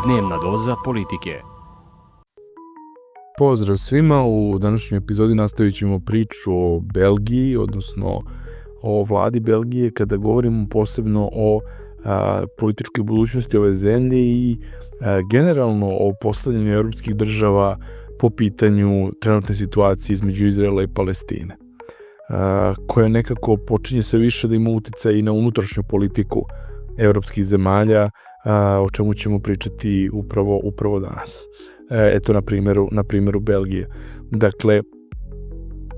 Dnevna doza politike. Pozdrav svima, u današnjoj epizodi nastavit ćemo priču o Belgiji, odnosno o vladi Belgije, kada govorimo posebno o političkoj budućnosti ove zemlje i generalno o postavljanju evropskih država po pitanju trenutne situacije između Izraela i Palestine, koja nekako počinje sve više da ima uticaj i na unutrašnju politiku evropskih zemalja, o čemu ćemo pričati upravo danas. Eto, na primjeru Belgije. Dakle,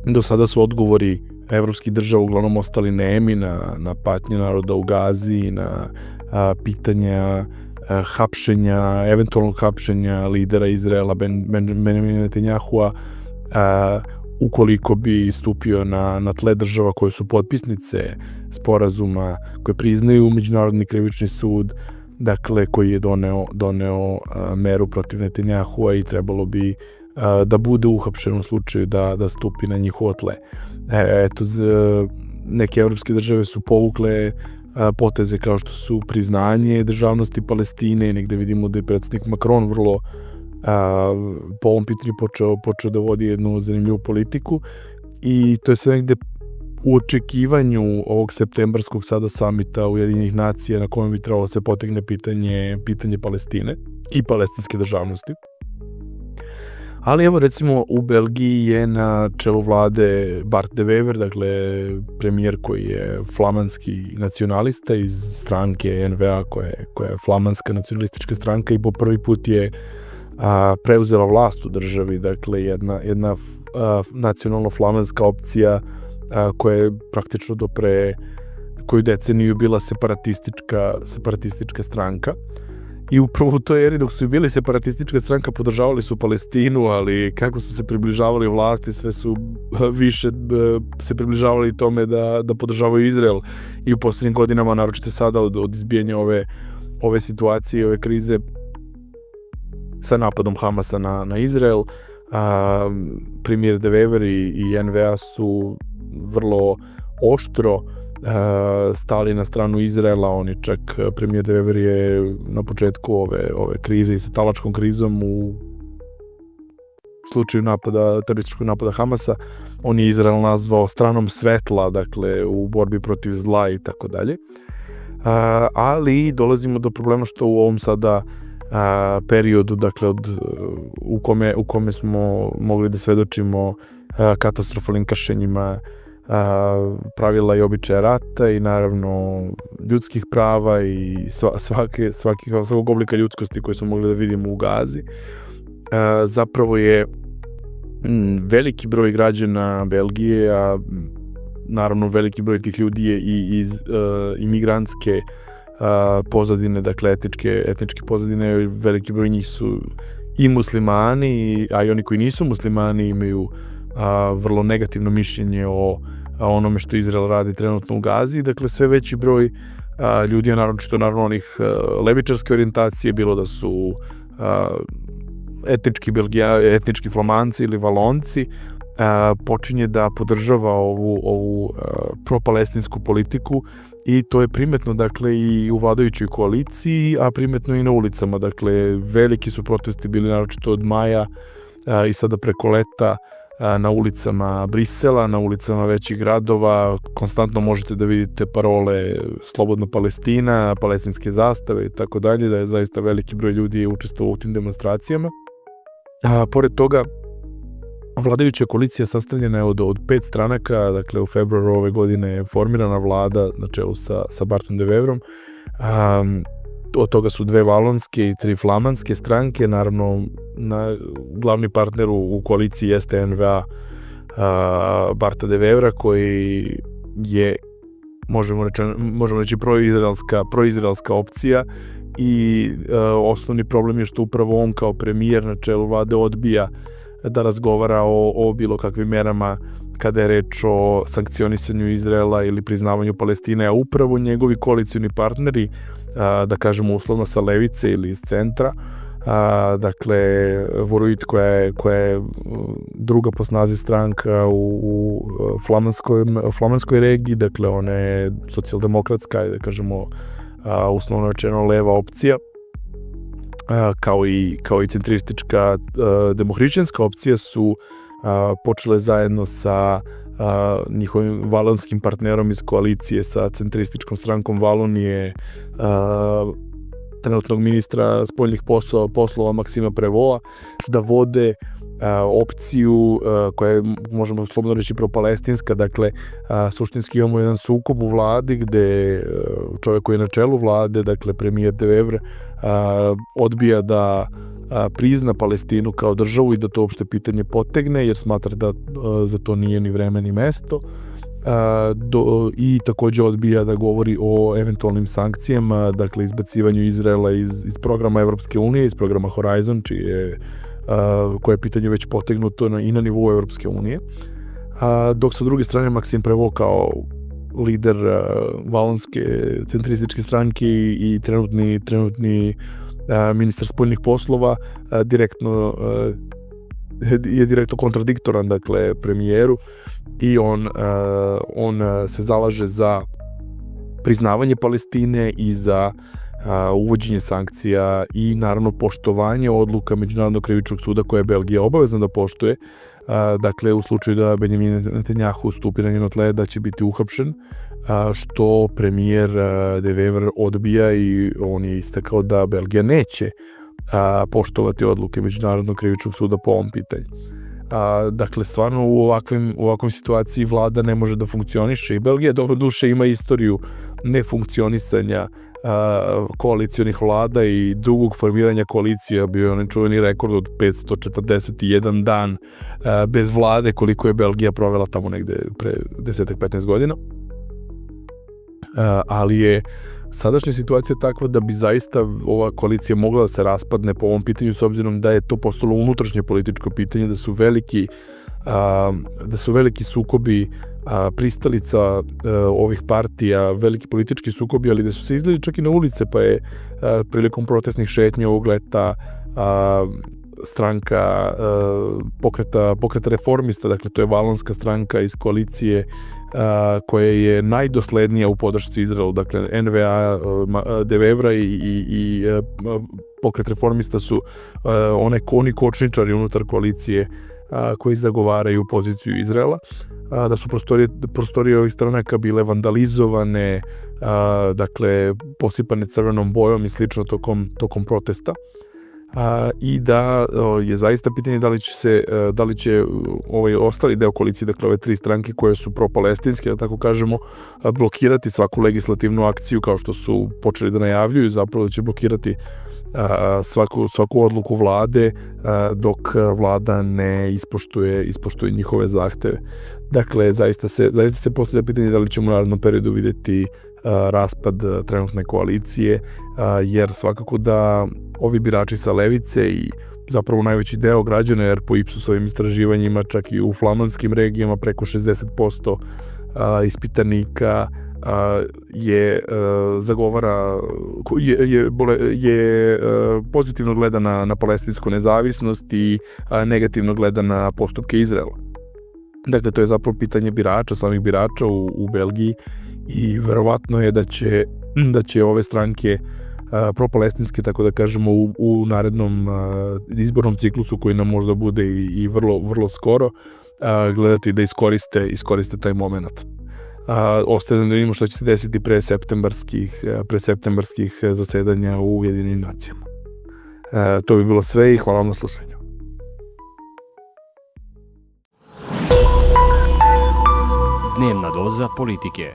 do sada su odgovori evropskih država uglavnom ostali nemi na patnje naroda u Gazi, na pitanja hapšenja, eventualnog hapšenja lidera Izraela Benjamina Netanjahua, ukoliko bi stupio na tle država koje su potpisnice sporazuma, koje priznaju Međunarodni krivični sud, dakle, koji je doneo meru protiv Netanjahua i trebalo bi da bude uhapšen u slučaju da stupi na njihovo tle. Eto, neke evropske države su povukle poteze kao što su priznanje državnosti Palestine, negde vidimo da je predsjednik Macron vrlo po ovom pitanju počeo da vodi jednu zanimljivu politiku i to je sve negde u očekivanju ovog septembarskog sada samita Ujedinjenih nacija na kojem bi trebalo se potegne pitanje Palestine i palestinske državnosti. Ali evo, recimo, u Belgiji je na čelu vlade Bart de Wever, dakle premijer koji je flamanski nacionalista iz stranke NVA, koja je flamanska nacionalistička stranka i po prvi put je preuzela vlast u državi, dakle jedna nacionalno flamanska opcija koja je praktično do pre koju deceniju bila separatistička stranka. I upravo u toj eri dok su bili separatistička stranka podržavali su Palestinu, ali kako su se približavali vlasti, sve su više se približavali tome da podržavaju Izrael. I u posljednjim godinama, naročito sada od izbijanja ove situacije, ove krize sa napadom Hamasa na Izrael, premijer de Wever i NVA su vrlo oštro stali na stranu Izraela. Oni čak, premijer de Wever je na početku ove krize i sa talačkom krizom u slučaju terorističkog napada Hamasa, on je Izrael nazvao stranom svetla, dakle u borbi protiv zla i tako dalje. Ali dolazimo do problema što u ovom sada periodu, dakle u kome smo mogli da svedočimo katastrofalnim kršenjima pravila i običaja rata i naravno ljudskih prava i svakog oblika ljudskosti koje smo mogli da vidimo u Gazi. Zapravo je veliki broj građana Belgije, a naravno veliki broj tih ljudi je i iz imigrantske pozadine, dakle etničke pozadine, veliki broj njih su i muslimani, a i oni koji nisu muslimani imaju vrlo negativno mišljenje o onome što Izrael radi trenutno u Gazi. Dakle, sve veći broj ljudi, a naravno onih levičarske orijentacije, bilo da su etnički Flamanci ili Valonci, počinje da podržava ovu propalestinsku politiku i to je primetno, dakle, i u vladajućoj koaliciji, a primetno i na ulicama. Dakle, veliki su protesti bili naročito od maja i sada preko leta na ulicama Brisela, na ulicama većih gradova. Konstantno možete da vidite parole Slobodna Palestina, palestinske zastave i tako dalje, da je zaista veliki broj ljudi učestvovao u tim demonstracijama. Pored toga, vladajuća koalicija sastavljena je od 5 stranaka, dakle u februaru ove godine je formirana vlada na čelu sa Bartom de Weverom. Od toga su 2 valonske i 3 flamanske stranke. Naravno, glavni partner u koaliciji jeste NVA Barta de Wevera, koji je, možemo reći, proizraelska opcija i osnovni problem je što upravo on kao premijer na čelu vlade odbija da razgovara o bilo kakvim merama kada je reč o sankcionisanju Izraela ili priznavanju Palestine, a upravo njegovi koalicioni partneri, da kažemo uslovno sa levice ili iz centra, dakle Voruit koja je druga po snazi stranka u flamanskoj regiji, dakle ona je socijaldemokratska, da kažemo uslovno rečeno leva opcija, kao i centristička demohrišćanska opcija su počele zajedno sa njihovim valonskim partnerom iz koalicije sa centrističkom strankom Valonije, trenutnog ministra spoljnih poslova Maksima Prevoa, da vode opciju koja je, možemo slobodno reći, propalestinska. Dakle, suštinski imamo jedan sukob u vladi gde čovjek koji je na čelu vlade, dakle premijer Devevre, odbija da prizna Palestinu kao državu i da to uopšte pitanje potegne, jer smatra da za to nije ni vreme ni mesto. I takođe odbija da govori o eventualnim sankcijama, dakle izbacivanju Izraela iz programa Evropske unije, iz programa Horizon, koje je pitanje već potegnuto i na nivou Evropske unije. Dok sa druge strane Maksim Prevo kao lider valonske centrističke stranke i trenutni ministar spoljnih poslova je direktno kontradiktoran, dakle, premijeru, i on se zalaže za priznavanje Palestine i za uvođenje sankcija i naravno poštovanje odluka Međunarodnog krivičnog suda koje je Belgija obavezna da poštuje. Dakle, u slučaju da Benjamin Netanjahu stupi na njeno tle, da će biti uhapšen, što premijer Devevre odbija, i on je istakao da Belgija neće poštovati odluke Međunarodnog krivičnog suda po ovom pitanju. Dakle, stvarno u ovakvoj situaciji vlada ne može da funkcioniše, i Belgija dobro duše ima istoriju nefunkcionisanja koalicionih vlada i dugog formiranja koalicija. Bio je onaj čuveni rekord od 541 dan bez vlade, koliko je Belgija provela tamo negde pre 10-15 godina. Ali je sadašnja situacija takva da bi zaista ova koalicija mogla da se raspadne po ovom pitanju, s obzirom da je to postalo unutrašnje političko pitanje, da su veliki sukobi pristalica ovih partija, veliki politički sukobi, ali da su se izlili čak i na ulice, pa je prilikom protestnih šetnja ovog leta stranka pokreta reformista, dakle to je valonska stranka iz koalicije koja je najdoslednija u podršci Izraelu, dakle NVA, Devevra i pokret reformista su oni kočničari unutar koalicije koji zagovaraju poziciju Izraela, da su prostorije ovih stranaka bile vandalizovane, dakle posipane crvenom bojom i slično tokom protesta. I da je zaista pitanje da li će ovaj ostali deo koalicije, dakle ove tri stranke koje su propalestinske, da tako kažemo, blokirati svaku legislativnu akciju, kao što su počeli da najavljuju, zapravo da će blokirati svaku odluku vlade dok vlada ne ispoštuje njihove zahteve. Dakle, zaista se postavlja pitanje da li ćemo u narednom periodu videti raspad trenutne koalicije, jer svakako da ovi birači sa levice i zapravo najveći deo građana, jer po Ipsosovim istraživanjima čak i u flamandskim regijama preko 60% ispitanika pozitivno gleda na palestinsku nezavisnost i negativno gleda na postupke Izraela. Dakle, to je zapravo pitanje samih birača u Belgiji, i verovatno je da će ove stranke propalestinske, tako da kažemo, u narednom izbornom ciklusu, koji nam možda bude i vrlo, vrlo skoro, gledati da iskoriste taj moment. Ostaje da vidimo što će se desiti pre septembarskih zasedanja u Ujedinjenim nacijama. To bi bilo sve i hvala vam na slušanju. Dnevna doza politike.